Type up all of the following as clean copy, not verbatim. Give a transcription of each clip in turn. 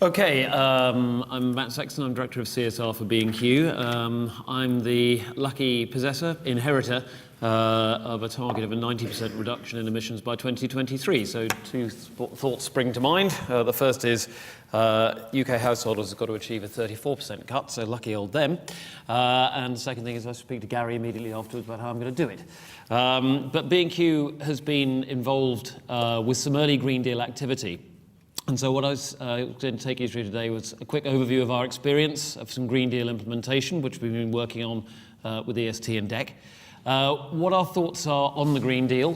Okay, I'm Matt Sexton. I'm Director of CSR for B&Q. I'm the lucky possessor, inheritor, of a target of a 90% reduction in emissions by 2023. So two thoughts spring to mind. The first is UK householders have got to achieve a 34% cut, so lucky old them. And the second thing is I speak to Gary immediately afterwards about how I'm going to do it. But B&Q has been involved with some early Green Deal activity. And so what I was going to take you through today was a quick overview of our experience of some Green Deal implementation, which we've been working on with EST and DEC. What our thoughts are on the Green Deal,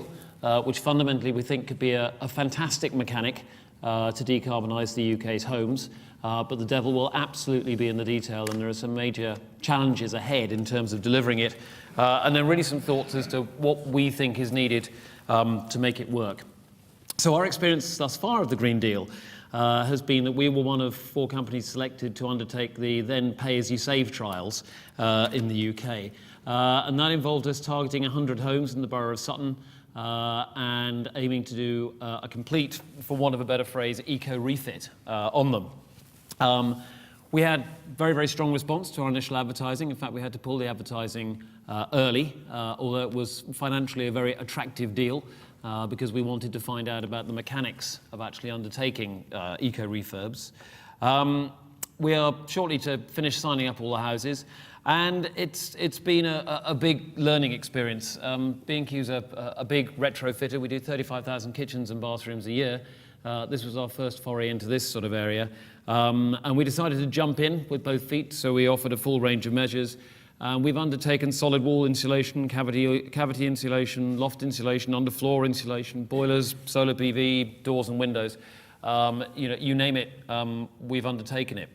which fundamentally we think could be a fantastic mechanic to decarbonise the UK's homes, but the devil will absolutely be in the detail, and there are some major challenges ahead in terms of delivering it, and then really some thoughts as to what we think is needed to make it work. So our experience thus far of the Green Deal has been that we were one of 4 companies selected to undertake the then pay-as-you-save trials in the UK. And that involved us targeting 100 homes in the borough of Sutton and aiming to do a complete, for want of a better phrase, eco-refit on them. We had very, very strong response to our initial advertising. In fact, we had to pull the advertising early, although it was financially a very attractive deal. Because we wanted to find out about the mechanics of actually undertaking eco-refurbs. We are shortly to finish signing up all the houses, and it's been a big learning experience. B&Q's a big retrofitter. We do 35,000 kitchens and bathrooms a year. This was our first foray into this sort of area, and we decided to jump in with both feet, so we offered a full range of measures. We've undertaken solid wall insulation, cavity insulation, loft insulation, underfloor insulation, boilers, solar PV, doors and windows. You name it, we've undertaken it.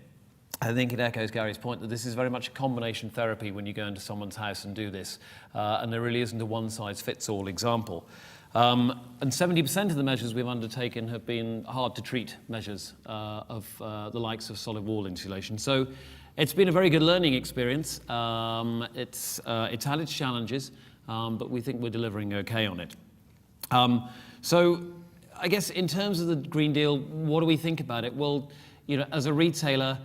I think it echoes Gary's point that this is very much a combination therapy when you go into someone's house and do this, and there really isn't a one-size-fits-all example. And 70% of the measures we've undertaken have been hard-to-treat measures of the likes of solid wall insulation. So it's been a very good learning experience. It's had its challenges, but we think we're delivering okay on it. So I guess in terms of the Green Deal, what do we think about it? Well, as a retailer,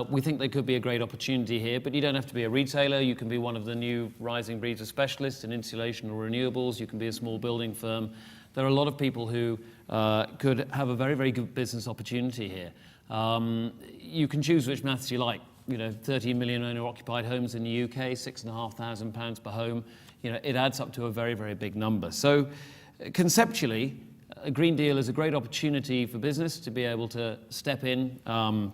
we think there could be a great opportunity here, but you don't have to be a retailer. You can be one of the new rising breeds of specialists in insulation or renewables. You can be a small building firm. There are a lot of people who could have a very, very good business opportunity here. You can choose which maths you like. 13 million owner-occupied homes in the UK, £6,500 per home. It adds up to a very, very big number. So conceptually, a Green Deal is a great opportunity for business to be able to step in and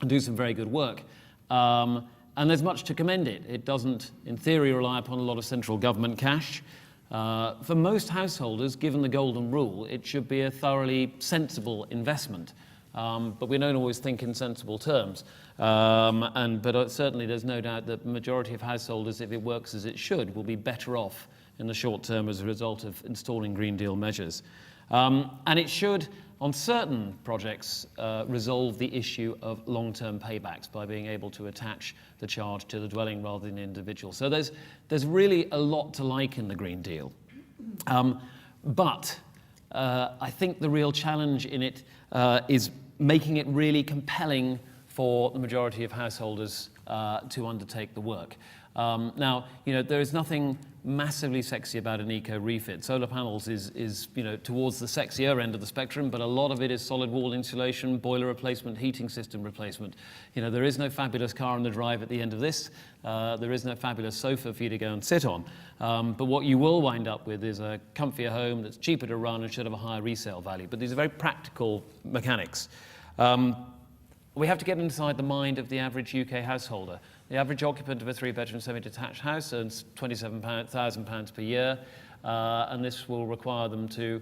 do some very good work. And there's much to commend it. It doesn't, in theory, rely upon a lot of central government cash. For most householders, given the golden rule, it should be a thoroughly sensible investment. But we don't always think in sensible terms. But certainly there's no doubt that the majority of householders, if it works as it should, will be better off in the short term as a result of installing Green Deal measures. And it should, on certain projects, resolve the issue of long-term paybacks by being able to attach the charge to the dwelling rather than the individual. So there's really a lot to like in the Green Deal. But I think the real challenge in it is making it really compelling for the majority of householders to undertake the work. Now, there is nothing massively sexy about an eco-refit. Solar panels is towards the sexier end of the spectrum, but a lot of it is solid wall insulation, boiler replacement, heating system replacement. There is no fabulous car on the drive at the end of this. There is no fabulous sofa for you to go and sit on. But what you will wind up with is a comfier home that's cheaper to run and should have a higher resale value. But these are very practical mechanics. We have to get inside the mind of the average UK householder. The average occupant of a 3-bedroom semi-detached house earns £27,000 per year, and this will require them to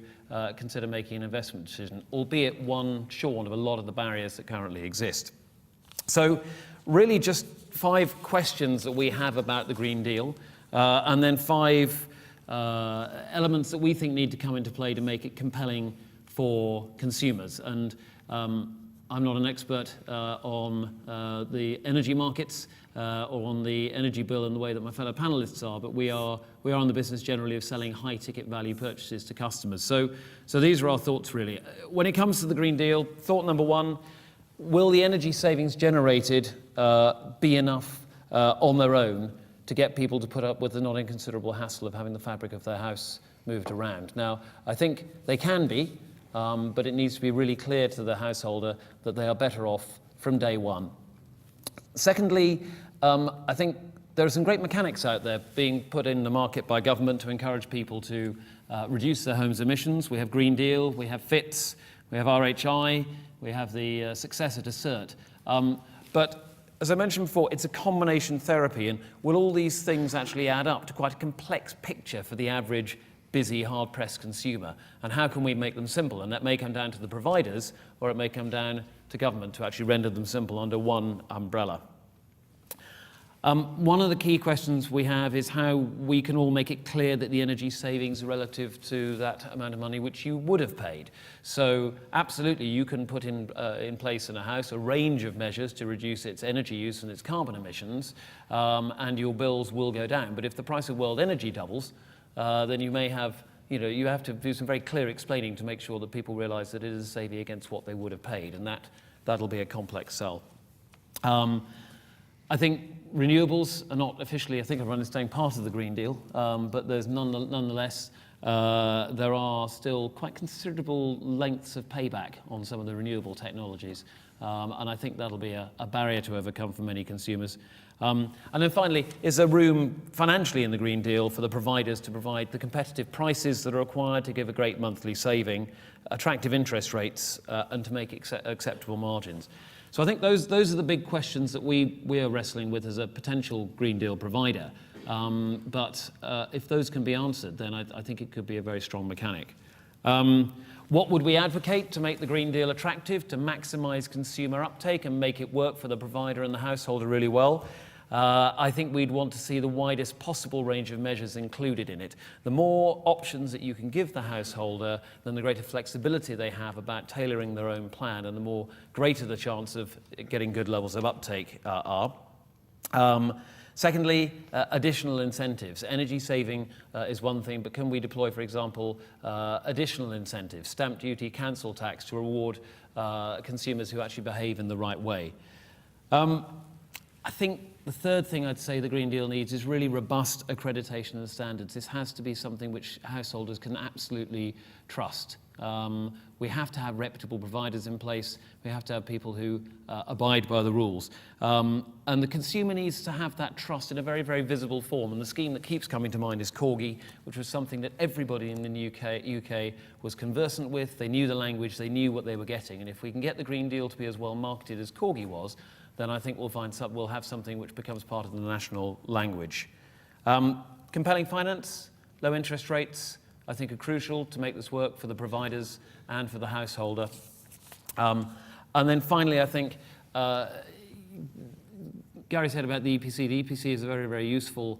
consider making an investment decision, albeit one shorn of a lot of the barriers that currently exist. So really just 5 questions that we have about the Green Deal, and then 5 elements that we think need to come into play to make it compelling for consumers. And I'm not an expert on the energy markets or on the energy bill in the way that my fellow panelists are, but we are in the business generally of selling high ticket value purchases to customers. So these are our thoughts really. When it comes to the Green Deal, thought number 1, will the energy savings generated be enough on their own to get people to put up with the not inconsiderable hassle of having the fabric of their house moved around? Now, I think they can be, but it needs to be really clear to the householder that they are better off from day one. Secondly, I think there are some great mechanics out there being put in the market by government to encourage people to reduce their home's emissions. We have Green Deal, we have FITS, we have RHI, we have the successor to CERT. But as I mentioned before, it's a combination therapy, and will all these things actually add up to quite a complex picture for the average busy, hard-pressed consumer? And how can we make them simple? And that may come down to the providers, or it may come down to government to actually render them simple under one umbrella. One of the key questions we have is how we can all make it clear that the energy savings are relative to that amount of money which you would have paid. So absolutely, you can put in place in a house a range of measures to reduce its energy use and its carbon emissions, and your bills will go down. But if the price of world energy doubles, then you may have, you have to do some very clear explaining to make sure that people realize that it is a saving against what they would have paid, and that'll be a complex sell. I think renewables are not officially, I think, are staying part of the Green Deal, but there's nonetheless, there are still quite considerable lengths of payback on some of the renewable technologies, and I think that'll be a barrier to overcome for many consumers. And then finally, is there room financially in the Green Deal for the providers to provide the competitive prices that are required to give a great monthly saving, attractive interest rates, and to make acceptable margins? So I think those are the big questions that we are wrestling with as a potential Green Deal provider. But if those can be answered, then I think it could be a very strong mechanic. What would we advocate to make the Green Deal attractive, to maximise consumer uptake and make it work for the provider and the householder really well? I think we'd want to see the widest possible range of measures included in it. The more options that you can give the householder, then the greater flexibility they have about tailoring their own plan, and the more greater the chance of getting good levels of uptake are. Secondly, additional incentives. Energy saving is one thing, but can we deploy, for example, additional incentives, stamp duty, council tax, to reward consumers who actually behave in the right way? I think the third thing I'd say the Green Deal needs is really robust accreditation and standards. This has to be something which householders can absolutely trust. We have to have reputable providers in place. We have to have people who abide by the rules. And the consumer needs to have that trust in a very, very visible form. And the scheme that keeps coming to mind is Corgi, which was something that everybody in the UK was conversant with. They knew the language, they knew what they were getting. And if we can get the Green Deal to be as well marketed as Corgi was, then I think we'll have something which becomes part of the national language. Compelling finance, low interest rates, I think are crucial to make this work for the providers and for the householder. And then finally, I think Gary said about the EPC. The EPC is a very, very useful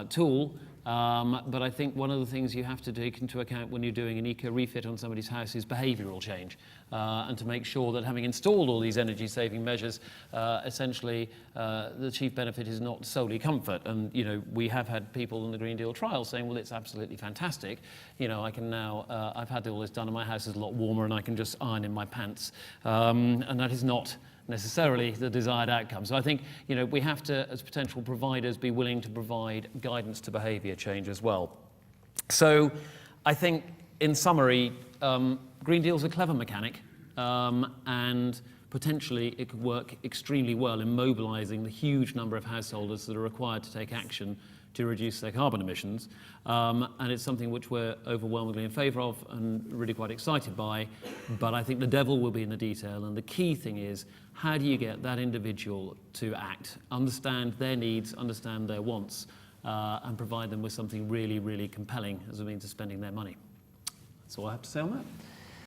tool, but I think one of the things you have to take into account when you're doing an eco-refit on somebody's house is behavioural change, and to make sure that having installed all these energy-saving measures, essentially the chief benefit is not solely comfort. And we have had people in the Green Deal trial saying, well, it's absolutely fantastic. I can now, I've had all this done and my house is a lot warmer and I can just iron in my pants. And that is not necessarily the desired outcome. So I think we have to, as potential providers, be willing to provide guidance to behaviour change as well. So I think, in summary, Green Deal's a clever mechanic, and potentially it could work extremely well in mobilising the huge number of householders that are required to take action to reduce their carbon emissions. And it's something which we're overwhelmingly in favour of and really quite excited by. But I think the devil will be in the detail, and the key thing is, how do you get that individual to act, understand their needs, understand their wants, and provide them with something really, really compelling as a means of spending their money? That's all I have to say on that.